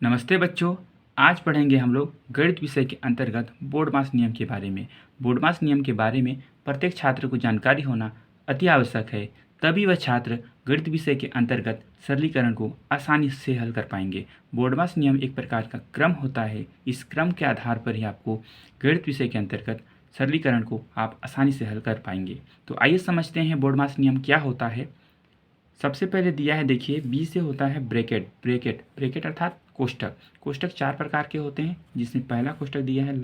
नमस्ते बच्चों। आज पढ़ेंगे हम लोग गणित विषय के अंतर्गत बोर्डमास नियम के बारे में। बोर्डमास नियम के बारे में प्रत्येक छात्र को जानकारी होना अति आवश्यक है, तभी वह छात्र गणित विषय के अंतर्गत सरलीकरण को आसानी से हल कर पाएंगे। बोर्डमास नियम एक प्रकार का क्रम होता है। इस क्रम के आधार पर ही आपको गणित विषय के अंतर्गत सरलीकरण को आप आसानी से हल कर पाएंगे। तो आइए समझते हैं बोर्डमास नियम क्या होता है। सबसे पहले दिया है, देखिए बी से होता है ब्रैकेट। ब्रैकेट ब्रैकेट अर्थात कोष्टक। कोष्टक चार प्रकार के होते हैं, जिसमें पहला कोष्टक दिया है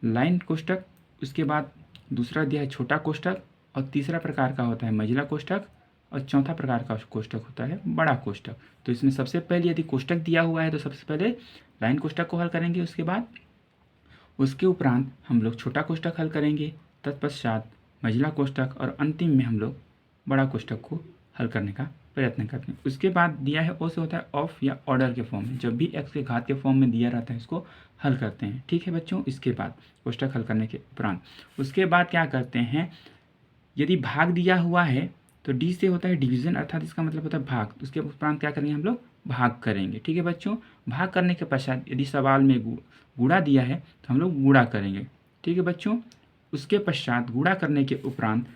लाइन कोष्टक। उसके बाद दूसरा दिया है छोटा कोष्टक, और तीसरा प्रकार का होता है मंझला कोष्टक, और चौथा प्रकार का कोष्टक होता है बड़ा कोष्टक। तो इसमें सबसे पहले यदि कोष्टक दिया हुआ है तो सबसे पहले लाइन कोष्टक को हल करेंगे, उसके उपरांत हम लोग छोटा कोष्टक हल करेंगे, तत्पश्चात मंझला कोष्टक, और अंतिम में हम लोग बड़ा कोष्टक को हल करने का प्रयत्न करते हैं। उसके बाद दिया है ओ से होता है ऑफ या ऑर्डर के फॉर्म में। जब भी एक्स के घात के फॉर्म में दिया रहता है इसको हल करते हैं। ठीक है बच्चों। इसके बाद कोष्टक हल करने के उपरांत उसके बाद क्या करते हैं, यदि भाग दिया हुआ है तो डी से होता है डिवीजन, अर्थात इसका मतलब होता है भाग। उसके उपरांत क्या करेंगे, हम लोग भाग करेंगे। ठीक है बच्चों। भाग करने के पश्चात यदि सवाल में गुणा दिया है तो हम लोग गुणा करेंगे। ठीक है बच्चों। उसके पश्चात गुणा करने के उपरांत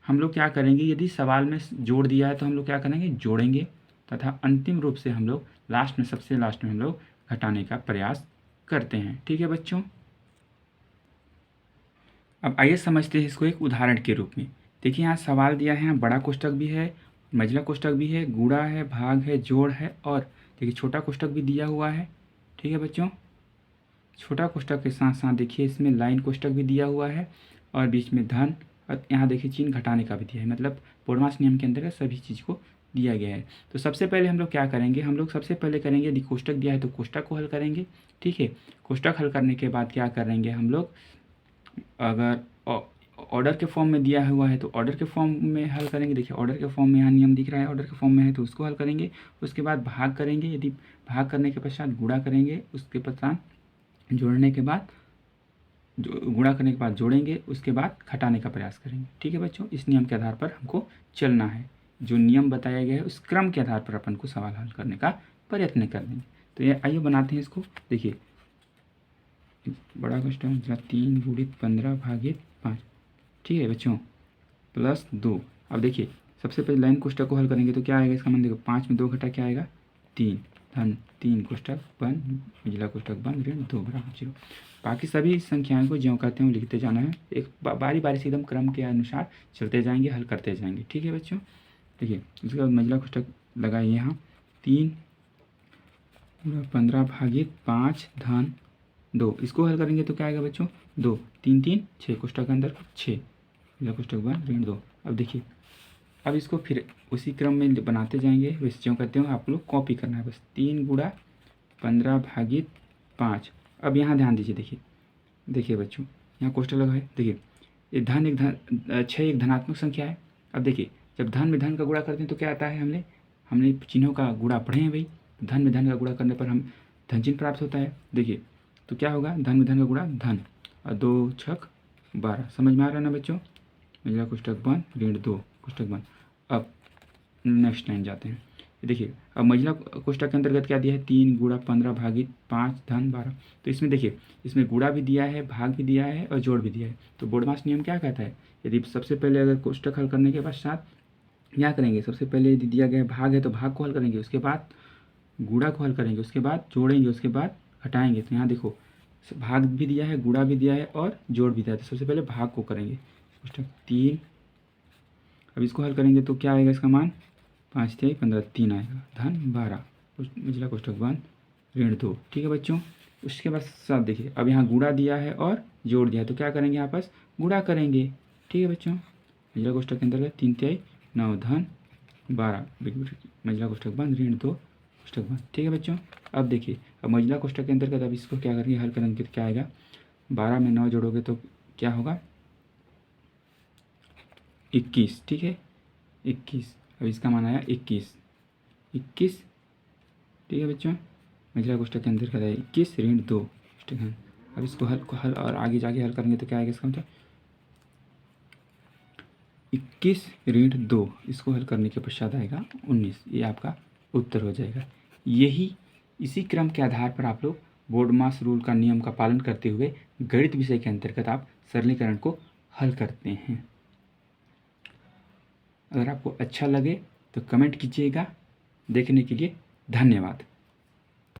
हम लोग क्या करेंगे, यदि सवाल में जोड़ दिया है तो हम लोग क्या करेंगे, जोड़ेंगे, तथा अंतिम रूप से हम लोग सबसे लास्ट में हम लोग घटाने का प्रयास करते हैं। ठीक है बच्चों। अब आइए समझते हैं इसको एक उदाहरण के रूप में। देखिए यहाँ सवाल दिया है, यहाँ बड़ा कोष्टक भी है, मंझला कोष्टक भी है, गुणा है, भाग है, जोड़ है, और देखिए छोटा कोष्टक भी दिया हुआ है। ठीक है बच्चों। छोटा कोष्टक के साथ साथ देखिए इसमें लाइन कोष्टक भी दिया हुआ है, और बीच में धन, और यहाँ देखिए चिन्ह घटाने का भी दिया है। मतलब बोर्डमास नियम के अंतर्गत सभी चीज़ को दिया गया है। तो सबसे पहले हम लोग क्या करेंगे, हम लोग सबसे पहले करेंगे, यदि कोष्टक दिया है तो कोष्टक को हल करेंगे। ठीक है। कोष्टक हल करने के बाद क्या करेंगे हम लोग, अगर ऑर्डर के फॉर्म में दिया हुआ है तो ऑर्डर के फॉर्म में हल करेंगे। देखिए ऑर्डर के फॉर्म में यहाँ नियम दिख रहा है, ऑर्डर के फॉर्म में है तो उसको हल करेंगे। उसके बाद भाग करेंगे, यदि भाग करने के पश्चात गुणा करेंगे, उसके पश्चात जोड़ने के बाद गुणा करने के बाद जोड़ेंगे, उसके बाद घटाने का प्रयास करेंगे। ठीक है बच्चों। इस नियम के आधार पर हमको चलना है। जो नियम बताया गया है उस क्रम के आधार पर अपन को सवाल हल करने का प्रयत्न कर देंगे। तो ये आइए बनाते हैं इसको। देखिए बड़ा क्वेश्चन मतलब 3 गुणित 15 भागित 5। ठीक है बच्चों। +2। अब देखिए सबसे पहले लाइन कोष्टक को हल करेंगे तो क्या आएगा, इसका मान देखो 5 में 2 घटा क्या आएगा 3, धन 3 कोष्टक बंद, मंझला कोष्टक बंद, ऋण 2 बराबर 0। बाकी सभी संख्याओं को ज्यों कहते हैं लिखते जाना है, एक बारी बारी से एकदम क्रम के अनुसार चलते जाएंगे, हल करते जाएंगे। ठीक है बच्चों। देखिए उसके बाद मंझला कोष्टक लगाइए यहाँ 3 15 भागित 5 धन 2। इसको हल करेंगे तो क्या आएगा बच्चों, 2 3 3 6 कोष्टक के अंदर 6, मंझला कोष्टक बंद, ऋण 2। अब देखिए अब इसको फिर उसी क्रम में बनाते जाएंगे, वैसे जो कहते हो आप लोग कॉपी करना है बस। 3 गुणा 15 भागित 5। अब यहाँ ध्यान दीजिए, देखिए बच्चों यहाँ कोष्टक लगा है। देखिए ये धन एक धन 6 एक धनात्मक संख्या है। अब देखिए जब धन में धन का गुणा करते हैं तो क्या आता है, हमने चिन्हों का गुणा पढ़े हैं भाई। धन में धन का गुणा करने पर हम धन चिन्ह प्राप्त होता है। देखिए तो क्या होगा, धन में धन का गुणा धन, और 2 छक 12। समझ में आ रहा है ना बच्चों। मंझला कोष्टक बंद, ऋण 2 कोष्टक बंद। अब नेक्स्ट लाइन जाते हैं। देखिए अब मंझला कोष्टक के अंतर्गत क्या दिया है, 3 गुणा 15 भागित 5 धन 12। तो इसमें देखिए इसमें गुणा भी दिया है, भाग भी दिया है, और जोड़ भी दिया है। तो बोर्डमास नियम क्या कहता है, यदि सबसे पहले अगर कोष्टक हल करने के पश्चात क्या करेंगे, सबसे पहले यदि दिया गया भाग है तो भाग को हल करेंगे, उसके बाद गुणा को हल करेंगे, उसके बाद जोड़ेंगे, उसके बाद घटाएंगे। तो यहाँ देखो भाग भी दिया है, गुणा भी दिया है, और जोड़ भी दिया है। तो सबसे पहले भाग को करेंगे, कोष्टक 3। अब इसको हल करेंगे तो क्या आएगा, इसका मान 5 3 15 3 आएगा, धन 12, मंझला कोष्टक बंद, ऋण 2। ठीक है बच्चों। उसके बाद सब देखिए अब यहाँ गुणा दिया है और जोड़ दिया है, तो क्या करेंगे आपस गुणा करेंगे। ठीक है बच्चों। मंझला कोष्टक के अंतर्गत 3 3 9 धन 12, मंझला कोष्टक बंद, ऋण 2 कोष्टक बंद। ठीक है बच्चों। अब देखिए अब मंझला कोष्टक के अंतर्गत अब इसको क्या करेंगे, हल करेंगे तो क्या आएगा, 12 में 9 जोड़ोगे तो क्या होगा 21। ठीक है 21। अब इसका मान आया 21। ठीक है बच्चों। मंझला कोष्टक के अंदर है 21 ऋण 2 कोष्टक है। अब इसको हल और आगे जाके हल करेंगे तो क्या आएगा, इसका मतलब 21 ऋण 2, इसको हल करने के पश्चात आएगा 19। ये आपका उत्तर हो जाएगा। यही इसी क्रम के आधार पर आप लोग बोर्डमास रूल का नियम का पालन करते हुए गणित विषय के अंतर्गत आप सरलीकरण को हल करते हैं। अगर आपको अच्छा लगे तो कमेंट कीजिएगा। देखने के लिए धन्यवाद।